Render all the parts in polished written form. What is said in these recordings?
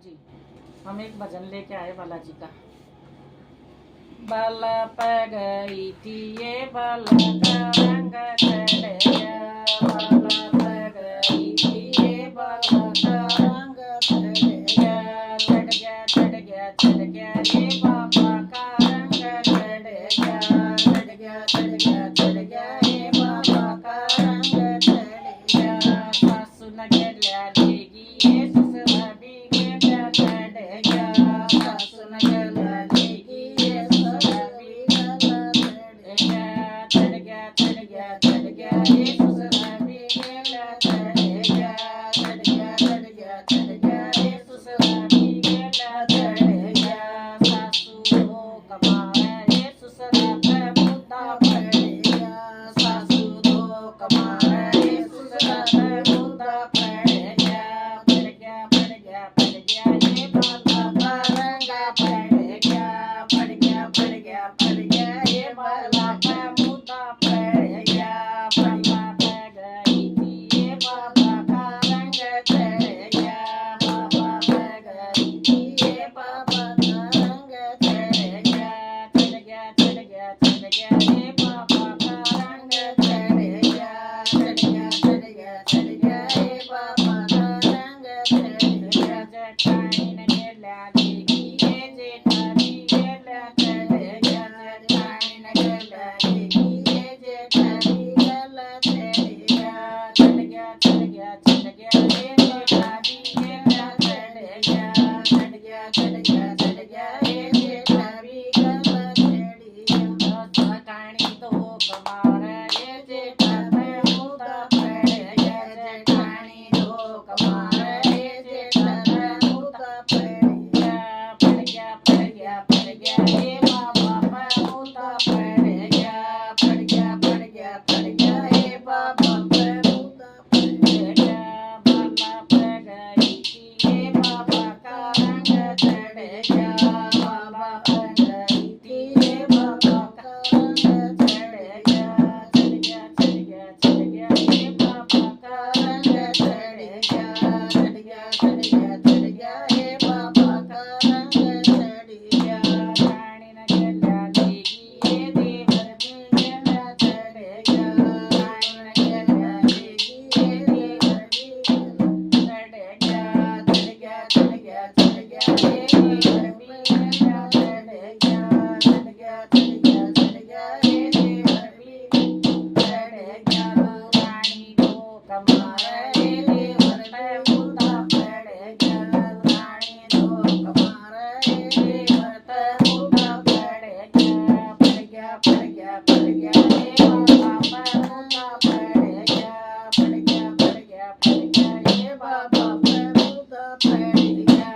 जी हम एक भजन लेके आए बालाजी का। बाला पे गई थी ये बाला का रंग चढ़ गया, बाला पे गई थी ये बाला का रंग चढ़ गया, चढ़ गया चढ़ गया चढ़ गया ये बाबा का रंग चढ़ गया, चढ़ गया चढ़ गया चढ़ गया ये बाबा का रंग चढ़ गया। सासू न गल्या लेगी ये ससुरा भी गल्या चढ़ गया, सासू न गल्या लेगी ये ससुरा भी गल्या चढ़ गया, चढ़ गया चढ़ गया ये ससुरा भी गल्या चढ़ गया, चढ़ गया चढ़ गया चढ़ गया ये ससुरा भी गल्या चढ़ गया। सासू दो कमाए ये ससुरा पे मुद्दा पड़ गया, सासू दो कमाए ये ससुरा पे मुद्दा पड़ गया, पड़ गया पड़ गया पड़ गया ये बाला का रंगा पड़ गया, पड़ गया पड़ गया पड़ गया ये बाला का मुद्दा पड़ गया, बाला पे गई थी ये बाबा का रंग चढ़ गया, बाबा पे गई थी ये बाबा का रंग चढ़ गया, चढ़ गया चढ़ गया चढ़ गया ये बाबा का रंग चढ़ गया, चढ़ गया चढ़ गया चढ़ गया ये बाबा का रंग चढ़ गया। जेठानी ने गल्या लेगी ये जेठानी गल्या चढ़ गया, जेठानी ने गल्या लेगी ये जेठानी गल्या चढ़ गया, चढ़ गया चढ़ गया चढ़ गया ये जेठानी गल्या चढ़ गया, चढ़ गया चढ़ गया चढ़ गया ये जेठानी गल्या चढ़ गया। जेठानी दो कमार ये जेठा पे मुद्दा पड़ गया, जेठानी दो कमार ये जेठा पे मुद्दा पड़ गया, पड़ गया पड़ गया पड़ गया ये बाबा पे मुद्दा पड़ गया, पड़ गया पड़ गया पड़ गया ये बाबा पे मुद्दा पड़ गया। बाला पे गई थी ये बाबा का रंग चढ़ गया, बाबा पे गई थी ये बाबा का रंग चढ़ गया, चढ़ गया चढ़ गया चढ़ गया ये बाबा का रंग चढ़ गया, चढ़ गया चढ़ गया चढ़ गया ये बाबा का रंग चढ़ गया। रानी न गल्या लेगी ये देवर भी गल्या चढ़ गया, रानी न गल्या लेगी ये देवर भी चढ़ गया, चढ़ गया चढ़ गया चढ़ गया ये देवर भी गल्या चढ़ गया, चढ़ गया चढ़ गया चढ़ गया ये देवर भी चढ़ गया। रानी दो कमार ये देवर पे मुद्दा पड़ गया, रानी दो कमार ये देवर पे मुद्दा पड़ गया, पड़ गया पड़ गया पड़ गया ये बाबा पे मुद्दा पड़ गया, पड़ गया पड़ गया पड़ गया ये बाबा पे मुद्दा पड़ गया।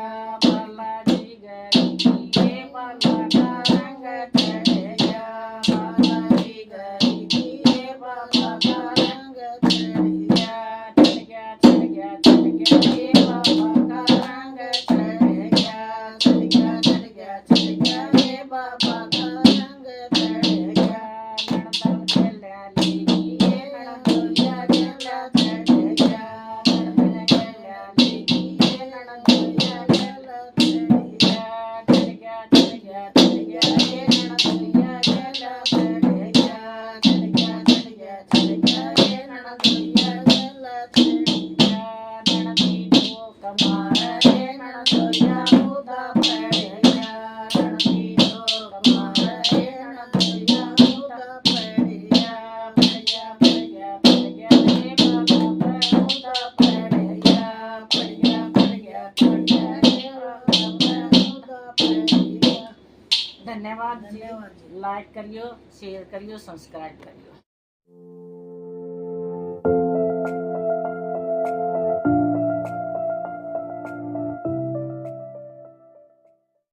बालाजी गई थी ये बाला का रंग चढ़ गया, बालाजी गई थी ये बाला का रंग चढ़ गया, चढ़ गया चढ़ गया चढ़ गया ये बाबा का रंग चढ़ गया, चढ़ गया चढ़ गया चढ़ गया ये बाबा का रंग चढ़ गया। नणंद गल्या लेगी ये नणंदोया गल्या चढ़ गया, नणंद गल्या लेगी ये नणंदोया गल्या चढ़ गया, चढ़ गया चढ़ गया चढ़ गया ये नणंदोया गल्या चढ़ गया, चढ़ गया चढ़ गया चढ़ गया ये नणंदोया गल्या चढ़ गया। नणंदी दो कमार ये नणंदोया मुद्दा पड़ गया, नणंदी दो कमार ये नणंदोया मुद्दा पड़ गया, पड़ गया पड़ गया पड़ गया ये बाबा पे मुद्दा पड़ गया, पड़ गया पड़ गया पड़ गया ये बाबा पे मुद्दा पड़ गया। धन्यवाद जी, लाइक करियो, शेयर करियो, सब्सक्राइब करियो।